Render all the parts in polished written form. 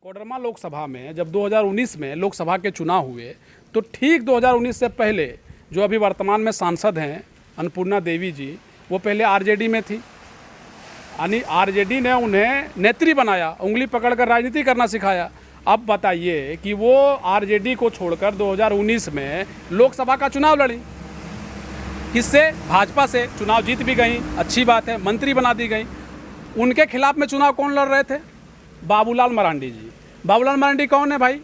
कोडरमा लोकसभा में जब 2019 में लोकसभा के चुनाव हुए तो ठीक 2019 से पहले जो अभी वर्तमान में सांसद हैं अन्नपूर्णा देवी जी, वो पहले आरजेडी में थी। यानी आरजेडी ने उन्हें नेत्री बनाया, उंगली पकड़कर राजनीति करना सिखाया। अब बताइए कि वो आरजेडी को छोड़कर 2019 में लोकसभा का चुनाव लड़ी। किससे? भाजपा से। चुनाव जीत भी गई, अच्छी बात है, मंत्री बना दी गई। उनके खिलाफ में चुनाव कौन लड़ रहे थे? बाबूलाल मरांडी जी। बाबूलाल मरांडी कौन है भाई?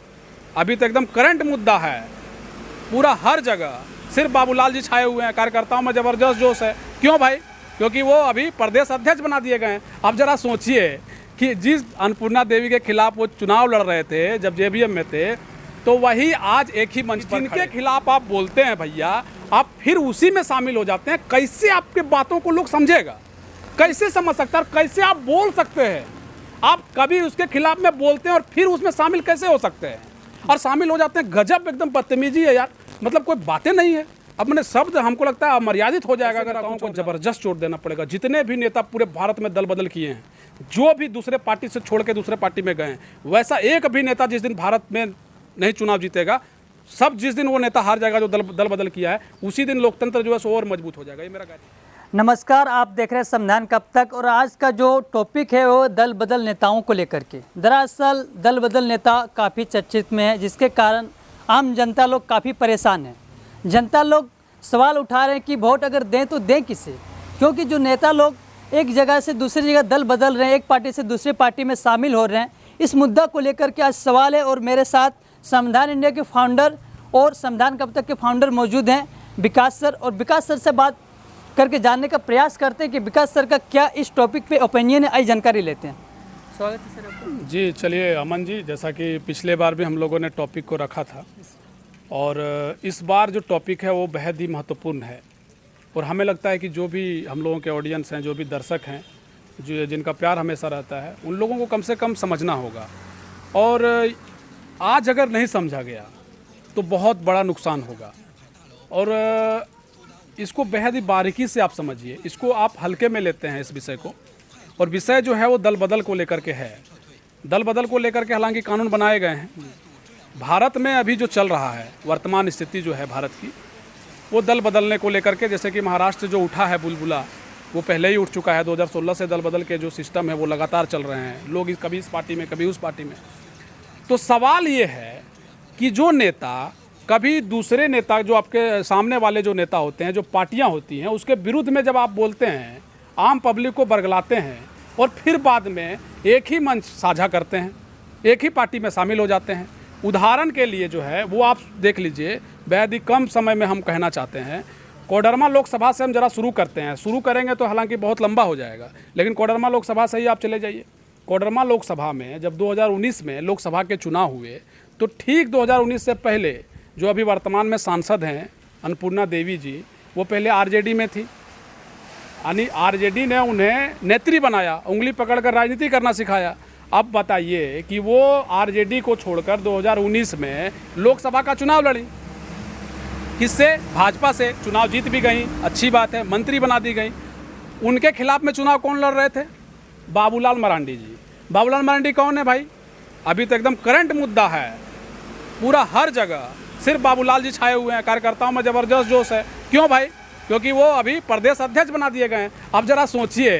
अभी तो एकदम करंट मुद्दा है, पूरा हर जगह सिर्फ बाबूलाल जी छाए हुए हैं। कार्यकर्ताओं में ज़बरदस्त जोश है। क्यों भाई? क्योंकि वो अभी प्रदेश अध्यक्ष बना दिए गए हैं। अब जरा सोचिए कि जिस अन्नपूर्णा देवी के खिलाफ वो चुनाव लड़ रहे थे जब जेबीएम में थे, तो वही आज एक ही मंच पर जिनके खिलाफ आप बोलते हैं भैया, आप फिर उसी में शामिल हो जाते हैं। कैसे आपके बातों को लोग समझेगा? कैसे समझ सकता है? कैसे आप बोल सकते हैं? आप कभी उसके खिलाफ में बोलते हैं और फिर उसमें शामिल कैसे हो सकते हैं? और शामिल हो जाते हैं। गजब एकदम बदतमीजी है यार, मतलब कोई बातें नहीं है। अब मैंने शब्द हमको लगता है अमर्यादित हो जाएगा अगर आपको जबरदस्त चोट देना पड़ेगा। जितने भी नेता पूरे भारत में दल बदल किए हैं, जो भी दूसरे पार्टी से छोड़ के दूसरे पार्टी में गए हैं, वैसा एक भी नेता जिस दिन भारत में नहीं चुनाव जीतेगा, सब जिस दिन वो नेता हार जाएगा जो दल बदल किया है, उसी दिन लोकतंत्र जो है सो और मजबूत हो जाएगा। ये मेरा कहना है। नमस्कार, आप देख रहे हैं संविधान कब तक। और आज का जो टॉपिक है वो दल बदल नेताओं को लेकर के। दरअसल दल बदल नेता काफ़ी चर्चित में है, जिसके कारण आम जनता लोग काफ़ी परेशान हैं। जनता लोग सवाल उठा रहे हैं कि वोट अगर दें तो दें किसे, क्योंकि जो नेता लोग एक जगह से दूसरी जगह दल बदल रहे हैं, एक पार्टी से दूसरी पार्टी में शामिल हो रहे हैं, इस मुद्दा को लेकर के आज सवाल है। और मेरे साथ संविधान इंडिया के फाउंडर और संविधान कब तक के फाउंडर मौजूद हैं, विकास सर। और विकास सर से बात करके जानने का प्रयास करते हैं कि विकास सर का क्या इस टॉपिक पे ओपिनियन है। आई जानकारी लेते हैं। स्वागत है सर आपका। जी चलिए अमन जी, जैसा कि पिछले बार भी हम लोगों ने टॉपिक को रखा था, और इस बार जो टॉपिक है वो बेहद ही महत्वपूर्ण है। और हमें लगता है कि जो भी हम लोगों के ऑडियंस हैं, जो भी दर्शक हैं, जो जिनका प्यार हमेशा रहता है, उन लोगों को कम से कम समझना होगा। और आज अगर नहीं समझा गया तो बहुत बड़ा नुकसान होगा। और इसको बेहद ही बारीकी से आप समझिए, इसको आप हल्के में लेते हैं इस विषय को। और विषय जो है वो दल बदल को लेकर के है। दल बदल को लेकर के हालांकि कानून बनाए गए हैं। भारत में अभी जो चल रहा है, वर्तमान स्थिति जो है भारत की, वो दल बदलने को लेकर के, जैसे कि महाराष्ट्र जो उठा है बुलबुला, वो पहले ही उठ चुका है। 2016 से दल बदल के जो सिस्टम है वो लगातार चल रहे हैं। लोग कभी इस पार्टी में, कभी उस पार्टी में। तो सवाल ये है कि जो नेता कभी दूसरे नेता, जो आपके सामने वाले जो नेता होते हैं, जो पार्टियां होती हैं, उसके विरुद्ध में जब आप बोलते हैं, आम पब्लिक को बरगलाते हैं, और फिर बाद में एक ही मंच साझा करते हैं, एक ही पार्टी में शामिल हो जाते हैं। उदाहरण के लिए जो है वो आप देख लीजिए, बेहद ही कम समय में हम कहना चाहते हैं। कोडरमा लोकसभा से हम जरा शुरू करते हैं। शुरू करेंगे तो हालांकि बहुत लंबा हो जाएगा, लेकिन कोडरमा लोकसभा से ही आप चले जाइए। कोडरमा लोकसभा में जब 2019 में लोकसभा के चुनाव हुए तो ठीक 2019 से पहले जो अभी वर्तमान में सांसद हैं अन्नपूर्णा देवी जी, वो पहले आरजेडी में थी। यानी आरजेडी ने उन्हें नेत्री बनाया, उंगली पकड़कर राजनीति करना सिखाया। अब बताइए कि वो आरजेडी को छोड़कर 2019 में लोकसभा का चुनाव लड़ी। किससे? भाजपा से। चुनाव जीत भी गई, अच्छी बात है, मंत्री बना दी गई। उनके खिलाफ में चुनाव कौन लड़ रहे थे? बाबूलाल मरांडी जी। बाबूलाल मरांडी कौन है भाई? अभी तो एकदम करंट मुद्दा है, पूरा हर जगह सिर्फ बाबूलाल जी छाए हुए हैं। कार्यकर्ताओं में ज़बरदस्त जोश है। क्यों भाई? क्योंकि वो अभी प्रदेश अध्यक्ष बना दिए गए हैं। अब जरा सोचिए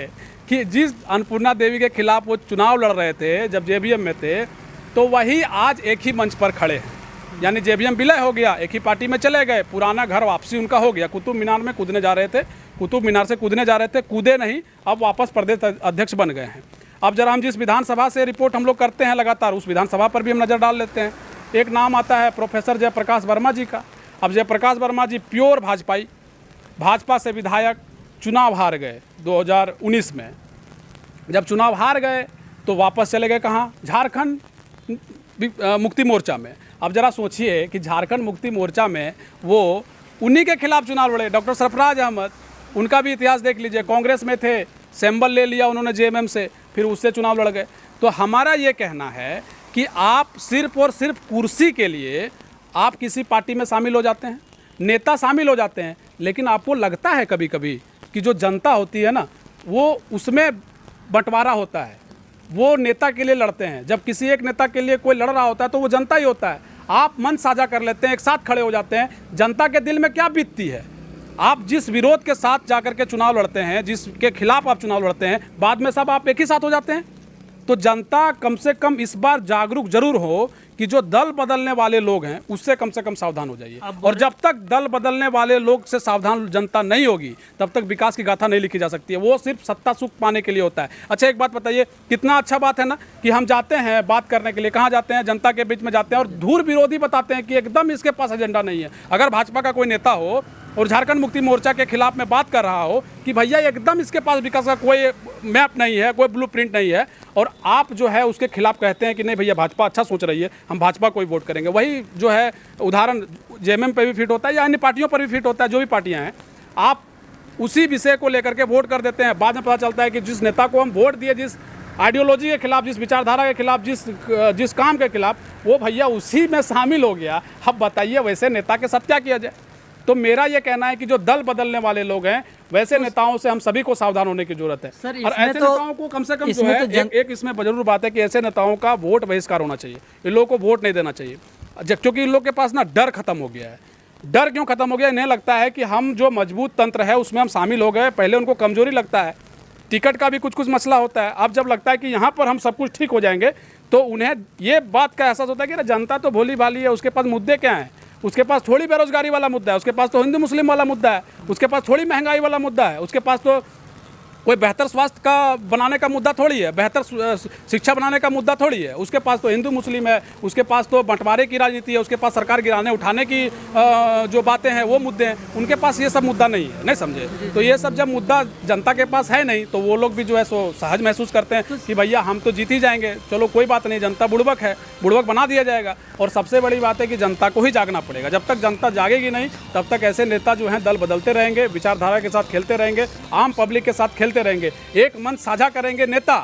कि जिस अन्नपूर्णा देवी के खिलाफ वो चुनाव लड़ रहे थे जब जेबीएम में थे, तो वही आज एक ही मंच पर खड़े हैं। यानी जेबीएम विलय हो गया, एक ही पार्टी में चले गए, पुराना घर वापसी उनका हो गया। कुतुब मीनार में कूदने जा रहे थे, कुतुब मीनार से कूदने जा रहे थे, कूदे नहीं, अब वापस प्रदेश अध्यक्ष बन गए हैं। अब जरा हम जिस विधानसभा से रिपोर्ट हम लोग करते हैं लगातार, उस विधानसभा पर भी हम नज़र डाल लेते हैं। एक नाम आता है प्रोफेसर जयप्रकाश वर्मा जी का। अब जयप्रकाश वर्मा जी प्योर भाजपाई, भाजपा से विधायक, चुनाव हार गए 2019 में। जब चुनाव हार गए तो वापस चले गए कहाँ? झारखंड मुक्ति मोर्चा में। अब जरा सोचिए कि झारखंड मुक्ति मोर्चा में वो उन्हीं के खिलाफ चुनाव लड़े, डॉक्टर सरफराज अहमद। उनका भी इतिहास देख लीजिए, कांग्रेस में थे, सैंबल ले लिया उन्होंने जेएमएम से, फिर उससे चुनाव लड़ गए। तो हमारा ये कहना है कि आप सिर्फ और सिर्फ कुर्सी के लिए आप किसी पार्टी में शामिल हो जाते हैं, नेता शामिल हो जाते हैं, लेकिन आपको लगता है कभी कभी कि जो जनता होती है ना, वो उसमें बंटवारा होता है। वो नेता के लिए लड़ते हैं। जब किसी एक नेता के लिए कोई लड़ रहा होता है तो वो जनता ही होता है। आप मन साझा कर लेते हैं, एक साथ खड़े हो जाते हैं। जनता के दिल में क्या बीतती है? आप जिस विरोध के साथ जाकर के चुनाव लड़ते हैं, जिसके खिलाफ आप चुनाव लड़ते हैं, बाद में सब आप एक ही साथ हो जाते हैं। तो जनता कम से कम इस बार जागरूक जरूर हो कि जो दल बदलने वाले लोग हैं उससे कम से कम सावधान हो जाइए। और जब तक दल बदलने वाले लोग से सावधान जनता नहीं होगी तब तक विकास की गाथा नहीं लिखी जा सकती है। वो सिर्फ सत्ता सुख पाने के लिए होता है। अच्छा, एक बात बताइए, कितना अच्छा बात है ना कि हम जाते हैं बात करने के लिए, कहाँ जाते हैं? जनता के बीच में जाते हैं और धूर विरोधी बताते हैं कि एकदम इसके पास एजेंडा नहीं है। अगर भाजपा का कोई नेता हो और झारखंड मुक्ति मोर्चा के खिलाफ में बात कर रहा हो कि भैया एकदम इसके पास विकास का कोई मैप नहीं है, कोई ब्लूप्रिंट नहीं है, और आप जो है उसके खिलाफ कहते हैं कि नहीं भैया भाजपा अच्छा सोच रही है, हम भाजपा को ही वोट करेंगे, वही जो है उदाहरण जेएमएम पे भी फिट होता है या अन्य पार्टियों पर भी फिट होता है। जो भी पार्टियां हैं, आप उसी विषय को लेकर के वोट कर देते हैं। बाद में पता चलता है कि जिस नेता को हम वोट दिए, जिस आइडियोलॉजी के खिलाफ, जिस विचारधारा के खिलाफ, जिस काम के खिलाफ, वो भैया उसी में शामिल हो गया। अब बताइए वैसे नेता के साथ क्या किया जाए? तो मेरा ये कहना है कि जो दल बदलने वाले लोग हैं वैसे नेताओं से हम सभी को सावधान होने की जरूरत है। और ऐसे नेताओं को कम से कम जो है एक इसमें जरूर बात है कि ऐसे नेताओं का वोट बहिष्कार होना चाहिए। इन लोगों को वोट नहीं देना चाहिए, क्योंकि इन लोग के पास ना डर खत्म हो गया है। डर क्यों खत्म हो गया? इन्हें लगता है कि हम जो मजबूत तंत्र है उसमें हम शामिल हो गए। पहले उनको कमजोरी लगता है, टिकट का भी कुछ कुछ मसला होता है। अब जब लगता है कि यहाँ पर हम सब कुछ ठीक हो जाएंगे तो उन्हें ये बात का एहसास होता है कि जनता तो भोली भाली है, उसके पास मुद्दे क्या हैं? उसके पास थोड़ी बेरोजगारी वाला मुद्दा है, उसके पास तो हिंदू मुस्लिम वाला मुद्दा है, उसके पास थोड़ी महंगाई वाला मुद्दा है, उसके पास तो कोई बेहतर स्वास्थ्य का बनाने का मुद्दा थोड़ी है, बेहतर शिक्षा बनाने का मुद्दा थोड़ी है। उसके पास तो हिंदू मुस्लिम है, उसके पास तो बंटवारे की राजनीति है, उसके पास सरकार गिराने उठाने की जो बातें हैं वो मुद्दे हैं। उनके पास ये सब मुद्दा नहीं है, नहीं समझे? तो ये सब जब मुद्दा जनता के पास है नहीं तो वो लोग भी जो है सो सहज महसूस करते हैं कि भैया हम तो जीत ही जाएंगे, चलो कोई बात नहीं, जनता बुड़बक है, बुड़बक बना दिया जाएगा। और सबसे बड़ी बात है कि जनता को ही जागना पड़ेगा। जब तक जनता जागेगी नहीं तब तक ऐसे नेता जो हैं दल बदलते रहेंगे, विचारधारा के साथ खेलते रहेंगे, आम पब्लिक के साथ खेलते रहेंगे। एक मन साझा करेंगे नेता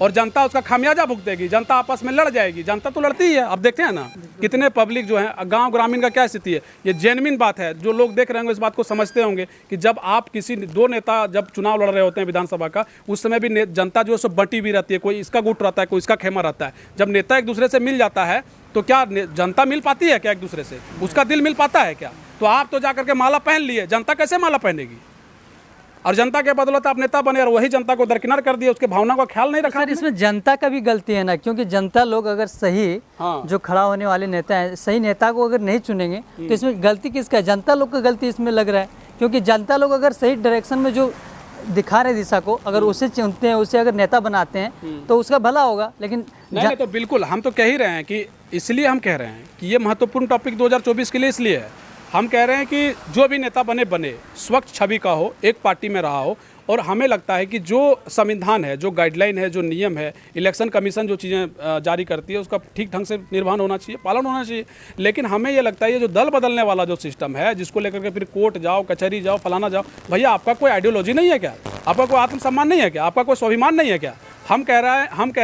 और जनता उसका खामियाजा भुगतेगी। जनता आपस में लड़ जाएगी, जनता तो लड़ती ही है। अब देखते हैं ना कितने पब्लिक जो है, गांव ग्रामीण का क्या स्थिति है। ये जेन्युइन बात है, जो लोग देख रहे होंगे इस बात को समझते होंगे कि जब आप किसी दो नेता जब चुनाव लड़ रहे होते हैं विधानसभा का, उस समय भी जनता जो है सो बटी भी रहती है, कोई इसका गुट रहता है, कोई इसका खेमा रहता है। जब नेता एक दूसरे से मिल जाता है तो क्या जनता मिल पाती है क्या एक दूसरे से? उसका दिल मिल पाता है क्या? तो आप तो जाकर के माला पहन लिए, जनता कैसे माला पहनेगी? और जनता के बदौलत आप नेता बने और वही जनता को दरकिनार कर दिया, उसके भावना का ख्याल नहीं रखा। सर इसमें जनता का भी गलती है ना, क्योंकि जनता लोग अगर सही जो खड़ा होने वाले नेता हैं, सही नेता को अगर नहीं चुनेंगे तो इसमें गलती किसका है? जनता लोग का गलती इसमें लग रहा है। क्योंकि जनता लोग अगर सही डायरेक्शन में जो दिखा रहे दिशा को, अगर उसे चुनते हैं, उसे अगर नेता बनाते हैं तो उसका भला होगा। लेकिन नहीं तो बिल्कुल हम तो कह ही रहे हैं कि इसलिए हम कह रहे हैं कि ये महत्वपूर्ण टॉपिक 2024 के लिए इसलिए है। हम कह रहे हैं कि जो भी नेता बने स्वच्छ छवि का हो, एक पार्टी में रहा हो। और हमें लगता है कि जो संविधान है, जो गाइडलाइन है, जो नियम है, इलेक्शन कमीशन जो चीज़ें जारी करती है उसका ठीक ढंग से निर्वहन होना चाहिए, पालन होना चाहिए। लेकिन हमें ये लगता है ये जो दल बदलने वाला जो सिस्टम है, जिसको लेकर के फिर कोर्ट जाओ, कचहरी जाओ, फलाना जाओ, भैया आपका कोई आइडियोलॉजी नहीं है क्या? आपका कोई आत्मसम्मान नहीं है क्या? आपका कोई स्वाभिमान नहीं है क्या? हम कह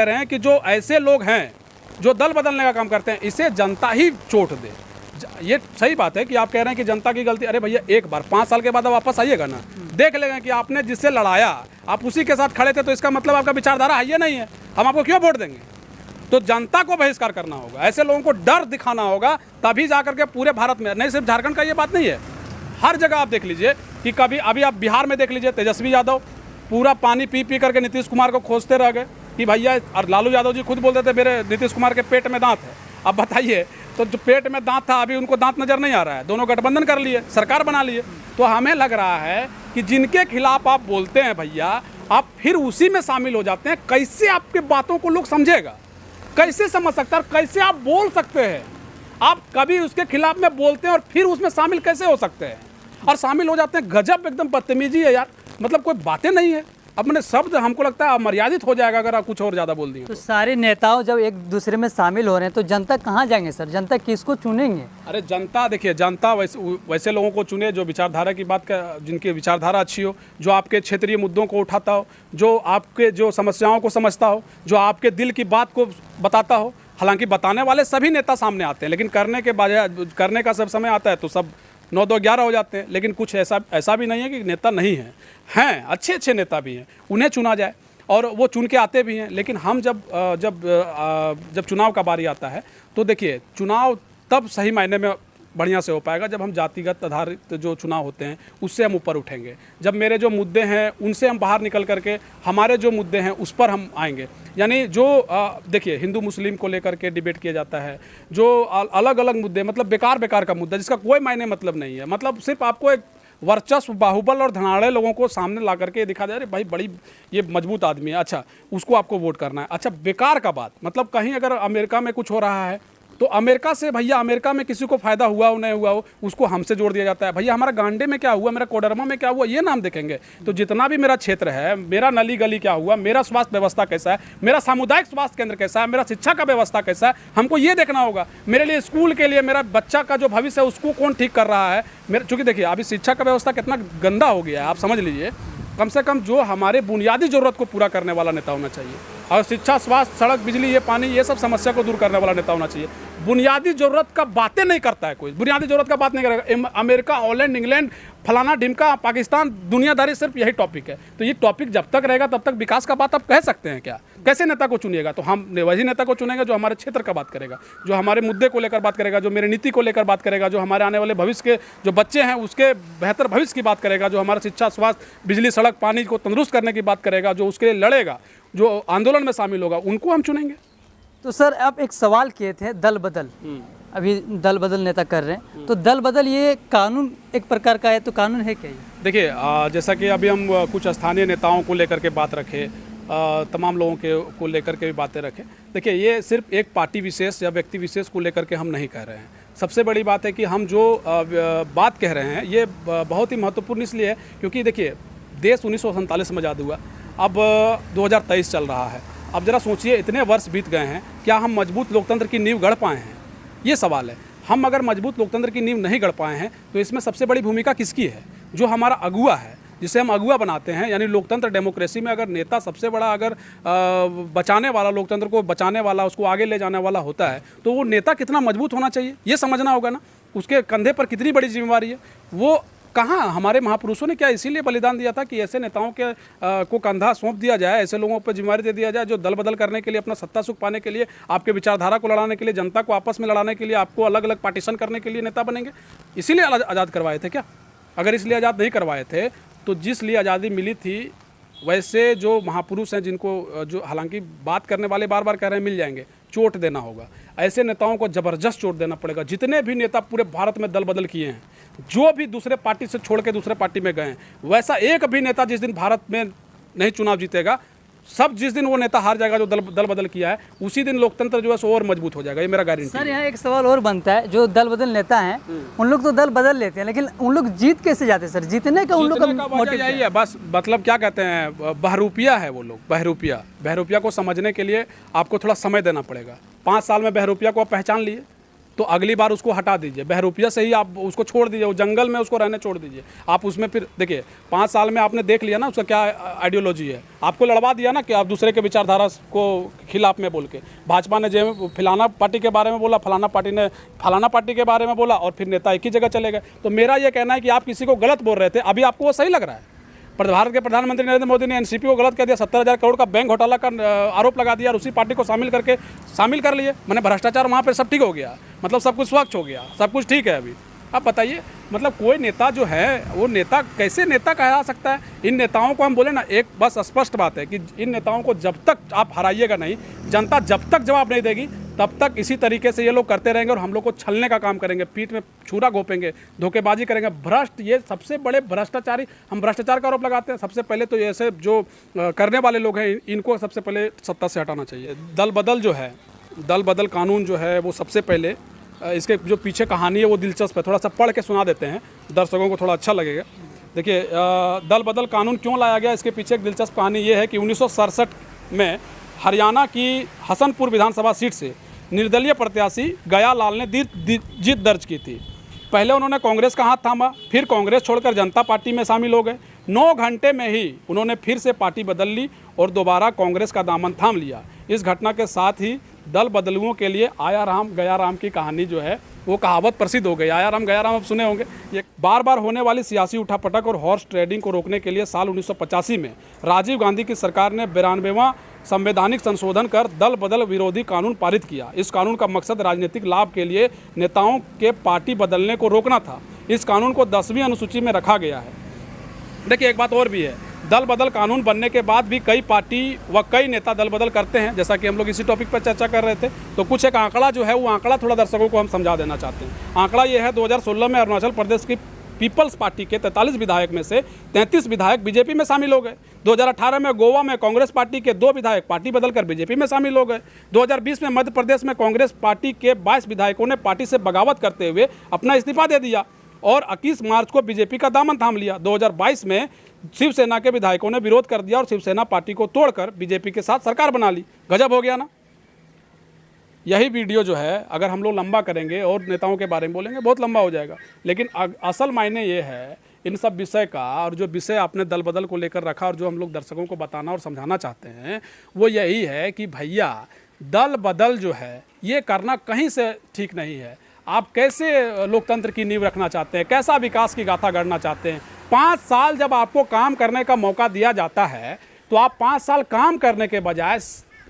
रहे हैं कि जो ऐसे लोग हैं जो दल बदलने का काम करते हैं, इसे जनता ही चोट दे। ये सही बात है कि आप कह रहे हैं कि जनता की गलती। अरे भैया एक बार 5 साल के बाद आप वापस आइएगा ना, देख लेंगे कि आपने जिससे लड़ाया आप उसी के साथ खड़े थे, तो इसका मतलब आपका विचारधारा है या नहीं है? हम आपको क्यों वोट देंगे? तो जनता को बहिष्कार करना होगा, ऐसे लोगों को डर दिखाना होगा, तभी जाकर के पूरे भारत में, नहीं सिर्फ झारखंड का ये बात नहीं है, हर जगह आप देख लीजिए कि कभी अभी आप बिहार में देख लीजिए, तेजस्वी यादव पूरा पानी पी पी करके नीतीश कुमार को खोजते रह गए कि भैया, और लालू यादव जी खुद बोलते थे मेरे नीतीश कुमार के पेट में दांत है। अब बताइए, तो जो पेट में दांत था अभी उनको दांत नजर नहीं आ रहा है, दोनों गठबंधन कर लिए, सरकार बना लिए। तो हमें लग रहा है कि जिनके खिलाफ आप बोलते हैं भैया, आप फिर उसी में शामिल हो जाते हैं। कैसे आपके बातों को लोग समझेगा? कैसे समझ सकता है? कैसे आप बोल सकते हैं? आप कभी उसके खिलाफ में बोलते हैं और फिर उसमें शामिल कैसे हो सकते हैं? और शामिल हो जाते हैं, गजब एकदम बदतमीजी है यार, मतलब कोई बातें नहीं है। अपने शब्द हमको लगता है अमर्यादित हो जाएगा अगर आप कुछ और ज़्यादा बोल दिए तो सारे नेताओं जब एक दूसरे में शामिल हो रहे हैं तो जनता कहाँ जाएंगे सर? जनता किसको चुनेंगे? अरे जनता देखिए, जनता वैसे लोगों को चुने जो विचारधारा की बात का, जिनकी विचारधारा अच्छी हो, जो आपके क्षेत्रीय मुद्दों को उठाता हो, जो आपके जो समस्याओं को समझता हो, जो आपके दिल की बात को बताता हो। हालांकि बताने वाले सभी नेता सामने आते हैं, लेकिन करने का सब समय आता है तो सब 9, 2, 11 हो जाते हैं। लेकिन कुछ ऐसा भी नहीं है कि नेता नहीं है, हैं अच्छे नेता भी हैं, उन्हें चुना जाए। और वो चुन के आते भी हैं। लेकिन हम जब चुनाव का बारी आता है तो देखिए, चुनाव तब सही मायने में बढ़िया से हो पाएगा जब हम जातिगत आधारित जो चुनाव होते हैं उससे हम ऊपर उठेंगे, जब मेरे जो मुद्दे हैं उनसे हम बाहर निकल करके हमारे जो मुद्दे हैं उस पर हम आएंगे। यानी जो देखिए, हिंदू मुस्लिम को लेकर के डिबेट किया जाता है, जो अलग अलग मुद्दे, मतलब बेकार का मुद्दा जिसका कोई मायने मतलब नहीं है, मतलब सिर्फ आपको एक वर्चस्व, बाहुबल और धनाढ़े लोगों को सामने ला करके दिखा जाए, अरे भाई बड़ी ये मजबूत आदमी है, अच्छा उसको आपको वोट करना है। अच्छा, बेकार का बात, मतलब कहीं अगर अमेरिका में कुछ हो रहा है तो अमेरिका से, भैया अमेरिका में किसी को फायदा हुआ हो नहीं हुआ हो उसको हमसे जोड़ दिया जाता है। भैया हमारा गांडे में क्या हुआ, मेरा कोडरमा में क्या हुआ, ये नाम देखेंगे। तो जितना भी मेरा क्षेत्र है, मेरा नली गली क्या हुआ, मेरा स्वास्थ्य व्यवस्था कैसा है, मेरा सामुदायिक स्वास्थ्य केंद्र कैसा है, मेरा शिक्षा का व्यवस्था कैसा है, हमको ये देखना होगा। मेरे लिए स्कूल के लिए मेरा बच्चा का जो भविष्य है उसको कौन ठीक कर रहा है। मेरे चूँकि देखिए अभी शिक्षा का व्यवस्था कितना गंदा हो गया है, आप समझ लीजिए। कम से कम जो हमारे बुनियादी ज़रूरत को पूरा करने वाला नेता होना चाहिए, और शिक्षा, स्वास्थ्य, सड़क, बिजली, ये पानी, ये सब समस्या को दूर करने वाला नेता होना चाहिए। बुनियादी ज़रूरत का बातें नहीं करता है कोई, बुनियादी ज़रूरत का बात नहीं करेगा। अमेरिका, हॉलैंड, इंग्लैंड, फलाना ढिमका, पाकिस्तान, दुनियादारी, सिर्फ यही टॉपिक है। तो ये टॉपिक जब तक रहेगा तब तक विकास का बात आप कह सकते हैं क्या? कैसे नेता को चुनिएगा? तो हम वही नेता को चुनेंगे जो हमारे क्षेत्र का बात करेगा, जो हमारे मुद्दे को लेकर बात करेगा, जो मेरी नीति को लेकर बात करेगा, जो हमारे आने वाले भविष्य के जो बच्चे हैं उसके बेहतर भविष्य की बात करेगा, जो हमारा शिक्षा, स्वास्थ्य, बिजली, सड़क, पानी को तंदुरुस्त करने की बात करेगा, जो उसके लिए लड़ेगा, जो आंदोलन में शामिल होगा, उनको हम चुनेंगे। तो सर आप एक सवाल किए थे, दल बदल, अभी दल बदल नेता कर रहे हैं, तो दल बदल ये कानून एक प्रकार का है, तो कानून है क्या ये? देखिए, जैसा कि अभी हम कुछ स्थानीय नेताओं को लेकर के बात रखें, तमाम लोगों को लेकर के भी बातें रखें। देखिए, ये सिर्फ एक पार्टी विशेष या व्यक्ति विशेष को लेकर के हम नहीं कह रहे हैं। सबसे बड़ी बात है कि हम जो बात कह रहे हैं ये बहुत ही महत्वपूर्ण इसलिए है क्योंकि देखिए, देश 1947 में आज़ाद हुआ, अब 2023 चल रहा है। अब जरा सोचिए, इतने वर्ष बीत गए हैं, क्या हम मजबूत लोकतंत्र की नींव गढ़ पाए हैं? ये सवाल है। हम अगर मजबूत लोकतंत्र की नींव नहीं गढ़ पाए हैं तो इसमें सबसे बड़ी भूमिका किसकी है? जो हमारा अगुआ है, जिसे हम अगुआ बनाते हैं, यानी लोकतंत्र, डेमोक्रेसी में अगर नेता सबसे बड़ा अगर बचाने वाला, लोकतंत्र को बचाने वाला, उसको आगे ले जाने वाला होता है, तो वो नेता कितना मजबूत होना चाहिए ये समझना होगा ना। उसके कंधे पर कितनी बड़ी जिम्मेवारी है। वो कहाँ, हमारे महापुरुषों ने क्या इसीलिए बलिदान दिया था कि ऐसे नेताओं के को कंधा सौंप दिया जाए, ऐसे लोगों पर जिम्मेवारी दे दिया जाए जो दल बदल करने के लिए, अपना सत्ता सुख पाने के लिए, आपके विचारधारा को लड़ाने के लिए, जनता को आपस में लड़ाने के लिए, आपको अलग अलग पार्टीशन करने के लिए नेता बनेंगे। इसीलिए आज़ाद करवाए थे क्या? अगर इसलिए आज़ाद नहीं करवाए थे तो जिस लिए आज़ादी मिली थी, वैसे जो महापुरुष हैं जिनको, जो हालांकि बात करने वाले बार बार कह रहे हैं मिल जाएंगे, चोट देना होगा। ऐसे नेताओं को ज़बरदस्त चोट देना पड़ेगा। जितने भी नेता पूरे भारत में दल बदल किए हैं, जो भी दूसरे पार्टी से छोड़ के दूसरे पार्टी में गए हैं, वैसा एक भी नेता जिस दिन भारत में नहीं चुनाव जीतेगा, सब जिस दिन वो नेता हार जाएगा जो दल बदल किया है, उसी दिन लोकतंत्र जो है सो और मजबूत हो जाएगा। ये मेरा गारंटी। सर यहाँ एक सवाल और बनता है, जो दल बदल नेता हैं उन लोग तो दल बदल लेते हैं, लेकिन उन लोग जीत कैसे जाते हैं सर? जीतने का उन लोग का मोटिव यही है बस। मतलब क्या कहते हैं, बहरूपिया है वो लोग, बहरूपिया को समझने के लिए आपको थोड़ा समय देना पड़ेगा। 5 साल में बहरूपिया को आप पहचान लिए तो अगली बार उसको हटा दीजिए, बहरूपिया से ही आप उसको छोड़ दीजिए, वो जंगल में उसको रहने छोड़ दीजिए। आप उसमें फिर देखिए 5 साल में आपने देख लिया ना उसका क्या आइडियोलॉजी है, आपको लड़वा दिया ना कि आप दूसरे के विचारधारा को खिलाफ में बोल के। भाजपा ने जो फलाना पार्टी के बारे में बोला, फलाना पार्टी ने फलाना पार्टी के बारे में बोला, और फिर नेता एक ही जगह चले गए। तो मेरा ये कहना है कि आप किसी को गलत बोल रहे थे, अभी आपको वो सही लग रहा है। भारत के प्रधानमंत्री नरेंद्र मोदी ने एनसीपी को गलत कह दिया, 70,000 करोड़ का बैंक घोटाला का आरोप लगा दिया और उसी पार्टी को शामिल कर लिए। मैंने भ्रष्टाचार वहाँ पे सब ठीक हो गया, मतलब सब कुछ स्वच्छ हो गया, सब कुछ ठीक है अभी। अब बताइए, मतलब कोई नेता जो है वो नेता कैसे नेता कहा सकता है? इन नेताओं को हम बोले ना, एक बस स्पष्ट बात है कि इन नेताओं को जब तक आप हराइएगा नहीं, जनता जब तक जवाब नहीं देगी, तब तक इसी तरीके से ये लोग करते रहेंगे और हम लोग को छलने का काम करेंगे, पीठ में छुरा घोपेंगे, धोखेबाजी करेंगे, भ्रष्ट। ये सबसे बड़े भ्रष्टाचारी, हम भ्रष्टाचार का आरोप लगाते हैं। सबसे पहले तो ऐसे जो करने वाले लोग हैं इनको सबसे पहले सत्ता से हटाना चाहिए। दल बदल जो है, दल बदल कानून जो है वो सबसे पहले, इसके जो पीछे कहानी है वो दिलचस्प है, थोड़ा सा पढ़ के सुना देते हैं, दर्शकों को थोड़ा अच्छा लगेगा। देखिए, दल बदल कानून क्यों लाया गया, इसके पीछे एक दिलचस्प कहानी ये है कि 1967 में हरियाणा की हसनपुर विधानसभा सीट से निर्दलीय प्रत्याशी गया लाल ने जीत दर्ज की थी। पहले उन्होंने कांग्रेस का हाथ थामा, फिर कांग्रेस छोड़कर जनता पार्टी में शामिल हो गए। 9 घंटे में ही उन्होंने फिर से पार्टी बदल ली और दोबारा कांग्रेस का दामन थाम लिया। इस घटना के साथ ही दल बदलुओं के लिए आया राम गया राम की कहानी जो है वो कहावत प्रसिद्ध हो गई, आया राम गया राम, अब सुने होंगे। ये बार बार होने वाली सियासी उठापटक और हॉर्स ट्रेडिंग को रोकने के लिए साल 1985 में राजीव गांधी की सरकार ने 92वां संवैधानिक संशोधन कर दल बदल विरोधी कानून पारित किया। इस कानून का मकसद राजनीतिक लाभ के लिए नेताओं के पार्टी बदलने को रोकना था। इस कानून को 10वीं अनुसूची में रखा गया है। देखिए, एक बात और भी है, दल बदल कानून बनने के बाद भी कई पार्टी व कई नेता दल बदल करते हैं, जैसा कि हम लोग इसी टॉपिक पर चर्चा कर रहे थे। तो कुछ एक आंकड़ा जो है, वो आंकड़ा थोड़ा दर्शकों को हम समझा देना चाहते हैं। आंकड़ा ये है, 2016 में अरुणाचल प्रदेश की पीपल्स पार्टी के 43 विधायक में से 33 विधायक बीजेपी में शामिल हो गए। 2018 में गोवा में कांग्रेस पार्टी के 2 विधायक पार्टी बदलकर बीजेपी में शामिल हो गए। 2020 में मध्य प्रदेश में कांग्रेस पार्टी के 22 विधायकों ने पार्टी से बगावत करते हुए अपना इस्तीफा दे दिया और 21 मार्च को बीजेपी का दामन थाम लिया। 2022 में शिवसेना के विधायकों ने विरोध कर दिया और शिवसेना पार्टी को तोड़कर बीजेपी के साथ सरकार बना ली। गजब हो गया ना। यही वीडियो जो है, अगर हम लोग लंबा करेंगे और नेताओं के बारे में बोलेंगे, बहुत लंबा हो जाएगा। लेकिन असल मायने ये है इन सब विषय का, और जो विषय आपने दल बदल को लेकर रखा और जो हम लोग दर्शकों को बताना और समझाना चाहते हैं, वो यही है कि भैया दल बदल जो है ये करना कहीं से ठीक नहीं है। आप कैसे लोकतंत्र की नींव रखना चाहते हैं, कैसा विकास की गाथा गढ़ना चाहते हैं? 5 साल जब आपको काम करने का मौका दिया जाता है तो आप 5 साल काम करने के बजाय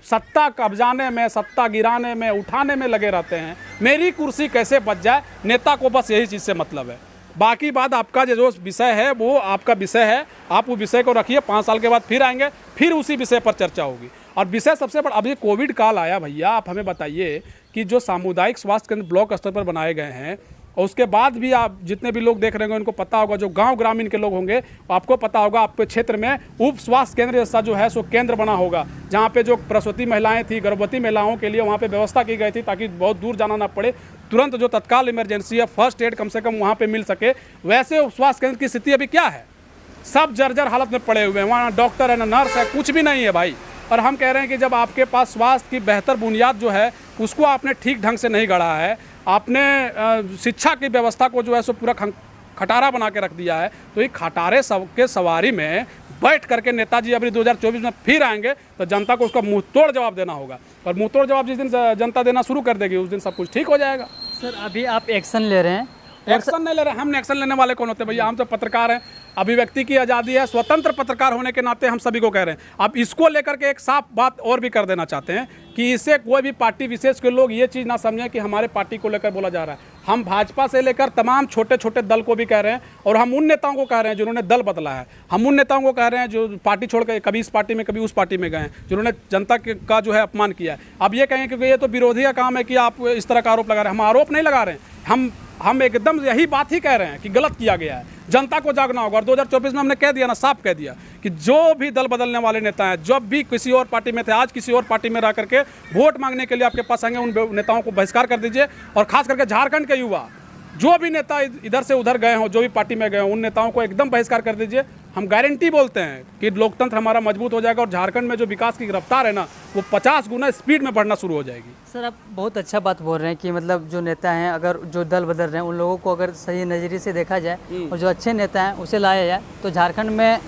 सत्ता कब्जाने में, सत्ता गिराने में, उठाने में लगे रहते हैं। मेरी कुर्सी कैसे बच जाए, नेता को बस यही चीज़ से मतलब है। बाकी बात आपका जो विषय है वो आपका विषय है, आप वो विषय को रखिए। 5 साल के बाद फिर आएंगे, फिर उसी विषय पर चर्चा होगी। और विषय सबसे बड़ा, अभी कोविड काल आया भैया, आप हमें बताइए कि जो सामुदायिक स्वास्थ्य केंद्र ब्लॉक स्तर पर बनाए गए हैं, और उसके बाद भी आप जितने भी लोग देख रहे होंगे उनको पता होगा, जो गांव ग्रामीण के लोग होंगे आपको पता होगा, आपके क्षेत्र में उप स्वास्थ्य केंद्र जैसा जो है सो केंद्र बना होगा, जहां पे जो प्रसूति महिलाएं थी, गर्भवती महिलाओं के लिए वहां पे व्यवस्था की गई थी ताकि बहुत दूर जाना ना पड़े, तुरंत जो तत्काल इमरजेंसी है, फर्स्ट एड कम से कम वहाँ पे मिल सके। वैसे उप स्वास्थ्य केंद्र की स्थिति अभी क्या है? सब जर्जर हालत में पड़े हुए हैं, वहाँ डॉक्टर है ना नर्स है, कुछ भी नहीं है भाई। और हम कह रहे हैं कि जब आपके पास स्वास्थ्य की बेहतर बुनियाद जो है उसको आपने ठीक ढंग से नहीं गढ़ा है, आपने शिक्षा की व्यवस्था को जो है सो पूरा खटारा बना के रख दिया है, तो ये खटारे के सवारी में बैठ करके नेताजी अभी 2024 में फिर आएंगे तो जनता को उसका मुंह तोड़ जवाब देना होगा। और मुंह तोड़ जवाब जिस दिन जनता देना शुरू कर देगी उस दिन सब कुछ ठीक हो जाएगा। सर, अभी आप एक्शन ले रहे हैं। एक्शन नहीं ले रहे, हम एक्शन लेने वाले कौन होते हैं भैया? हम तो पत्रकार हैं, अभिव्यक्ति की आज़ादी है, स्वतंत्र पत्रकार होने के नाते हम सभी को कह रहे हैं। अब इसको लेकर के एक साफ बात और भी कर देना चाहते हैं कि इससे कोई भी पार्टी विशेष के लोग ये चीज़ ना समझें कि हमारे पार्टी को लेकर बोला जा रहा है। हम भाजपा से लेकर तमाम छोटे छोटे दल को भी कह रहे हैं, और हम उन नेताओं को कह रहे हैं जिन्होंने दल बदला है। हम उन नेताओं को कह रहे हैं जो पार्टी छोड़ कर कभी इस पार्टी में कभी उस पार्टी में गए हैं, जिन्होंने जनता का जो है अपमान किया है। अब ये कहें क्योंकि ये तो विरोधी का काम है कि आप इस तरह का आरोप लगा रहे हैं। हम आरोप नहीं लगा रहे हैं, हम एकदम यही बात ही कह रहे हैं कि गलत किया गया है, जनता को जागना होगा। और 2024 में हमने कह दिया ना, साफ कह दिया कि जो भी दल बदलने वाले नेता हैं, जब भी किसी और पार्टी में थे, आज किसी और पार्टी में रह करके वोट मांगने के लिए आपके पास आएंगे, उन नेताओं को बहिष्कार कर दीजिए। और खास करके झारखंड के युवा, जो भी नेता इधर से उधर गए हों, जो भी पार्टी में गए हों, उन नेताओं को एकदम बहिष्कार कर दीजिए। हम गारंटी बोलते हैं कि लोकतंत्र हमारा मजबूत हो जाएगा और झारखंड में जो विकास की रफ्तार है ना, वो 50 गुना स्पीड में बढ़ना शुरू हो जाएगी। सर, आप बहुत अच्छा बात बोल रहे हैं कि मतलब जो नेता हैं, अगर जो दल बदल रहे हैं, उन लोगों को अगर सही नज़रिए से देखा जाए और जो अच्छे नेता हैं उसे लाया जाए तो झारखंड में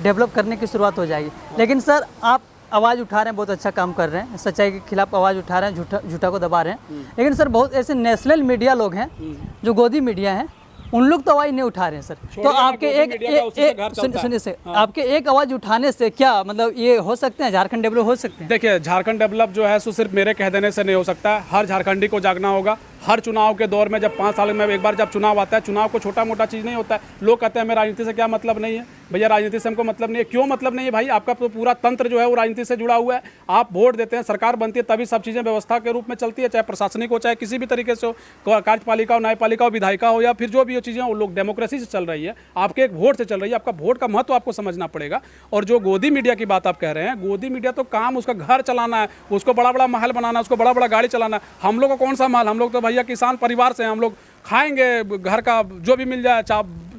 डेवलप करने की शुरुआत हो जाएगी। लेकिन सर, आप आवाज़ उठा रहे हैं, बहुत अच्छा काम कर रहे हैं, सच्चाई के खिलाफ आवाज़ उठा रहे हैं, झूठा को दबा रहे हैं। लेकिन सर, बहुत ऐसे नेशनल मीडिया लोग हैं जो गोदी मीडिया हैं, उन लोग तो आवाज़ नहीं उठा रहे हैं सर। तो आपके सुनिए सर, आपके एक आवाज़ उठाने से क्या मतलब ये हो सकते हैं झारखंड डेवलप हो सकते हैं? देखिए, झारखंड डेवलप जो है सो सिर्फ मेरे कह देने से नहीं हो सकता है। हर झारखंडी को जागना होगा। हर चुनाव के दौर में जब 5 साल में एक बार जब चुनाव आता है, चुनाव को छोटा मोटा चीज़ नहीं होता है। लोग कहते हैं हमें राजनीति से क्या मतलब नहीं है। भैया, राजनीति से हमको मतलब नहीं है। क्यों मतलब नहीं है भाई? आपका तो पूरा तंत्र जो है वो राजनीति से जुड़ा हुआ है। आप वोट देते हैं, सरकार बनती है, तभी सब चीज़ें व्यवस्था के रूप में चलती है, चाहे प्रशासनिक हो, चाहे किसी भी तरीके से हो, कार्यपालिका हो, न्यायपालिका हो, विधायिका हो, या फिर जो भी चीज़ें वो लोग डेमोक्रेसी से चल रही है, आपके एक वोट से चल रही है। आपका वोट का महत्व आपको समझना पड़ेगा। और जो गोदी मीडिया की बात आप कह रहे हैं, गोदी मीडिया तो काम उसका घर चलाना है, उसको बड़ा बड़ा महल बनाना है, उसको बड़ा बड़ा गाड़ी चलाना है। हम लोग को कौन सा महल? हम लोग तो भैया किसान परिवार से हैं। हम लोग खाएंगे घर का जो भी मिल जाए,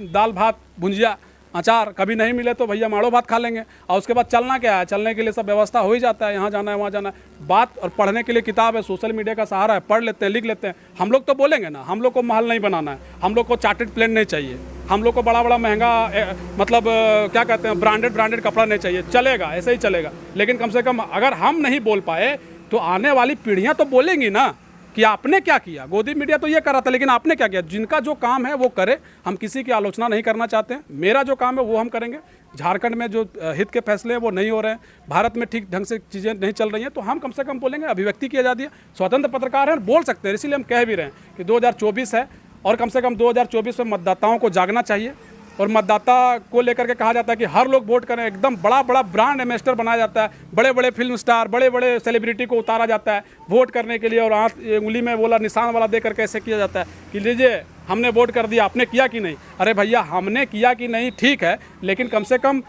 दाल भात भुंजिया अचार, कभी नहीं मिले तो भैया माड़ो भात खा लेंगे। और उसके बाद चलना क्या है? चलने के लिए सब व्यवस्था हो ही जाता है, यहाँ जाना है वहाँ जाना है। बात और पढ़ने के लिए किताब है, सोशल मीडिया का सहारा है, पढ़ लेते हैं, लिख लेते हैं। हम लोग तो बोलेंगे ना, हम लोग को महल नहीं बनाना है, हम लोग को चार्टेड प्लेन नहीं चाहिए, हम लोग को बड़ा बड़ा महंगा मतलब क्या कहते हैं ब्रांडेड कपड़ा नहीं चाहिए। चलेगा, ऐसे ही चलेगा। लेकिन कम से कम अगर हम नहीं बोल पाए तो आने वाली पीढ़ियाँ तो बोलेंगी ना कि आपने क्या किया। गोदी मीडिया तो ये कर रहा था, लेकिन आपने क्या किया। जिनका जो काम है वो करे, हम किसी की आलोचना नहीं करना चाहते हैं। मेरा जो काम है वो हम करेंगे। झारखंड में जो हित के फैसले हैं वो नहीं हो रहे हैं, भारत में ठीक ढंग से चीज़ें नहीं चल रही हैं, तो हम कम से कम बोलेंगे। अभिव्यक्ति की आज़ादी है, स्वतंत्र पत्रकार हैं, बोल सकते हैं। इसीलिए हम कह भी रहे हैं कि 2024 है और कम से कम 2024 में मतदाताओं को जागना चाहिए। और मतदाता को लेकर के कहा जाता है कि हर लोग वोट करें, एकदम बड़ा बड़ा ब्रांड एम्बेसडर बनाया जाता है, बड़े बड़े फिल्म स्टार, बड़े बड़े सेलिब्रिटी को उतारा जाता है वोट करने के लिए, और उंगली में बोला निशान वाला दे करके ऐसे किया जाता है कि लीजिए हमने वोट कर दिया, आपने किया कि नहीं। अरे भैया, हमने किया कि नहीं ठीक है, लेकिन कम से कम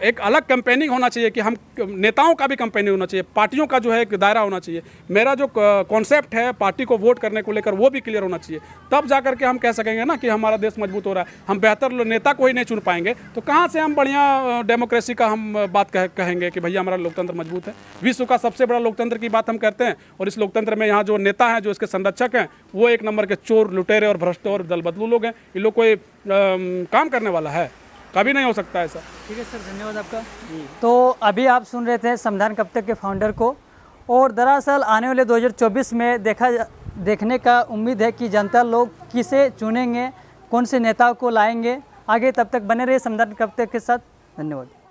एक अलग कैंपेनिंग होना चाहिए कि हम नेताओं का भी कैंपेनिंग होना चाहिए, पार्टियों का जो है एक दायरा होना चाहिए। मेरा जो कॉन्सेप्ट है पार्टी को वोट करने को लेकर वो भी क्लियर होना चाहिए, तब जा करके हम कह सकेंगे ना कि हमारा देश मजबूत हो रहा है। हम बेहतर नेता को ही नहीं चुन पाएंगे तो कहाँ से हम बढ़िया डेमोक्रेसी का हम बात कहेंगे कि भैया हमारा लोकतंत्र मजबूत है। विश्व का सबसे बड़ा लोकतंत्र की बात हम करते हैं, और इस लोकतंत्र में यहाँ जो नेता हैं, जो इसके संरक्षक हैं, वो एक नंबर के चोर, लुटेरे और भ्रष्ट और दल बदलू लोग हैं। इन लोग कोई काम करने वाला है, कभी नहीं हो सकता ऐसा। ठीक है सर, धन्यवाद आपका। तो अभी आप सुन रहे थे संविधान कब तक के फाउंडर को, और दरअसल आने वाले 2024 में देखने का उम्मीद है कि जनता लोग किसे चुनेंगे, कौन से नेताओं को लाएंगे आगे। तब तक बने रहिए संविधान कब तक के साथ। धन्यवाद।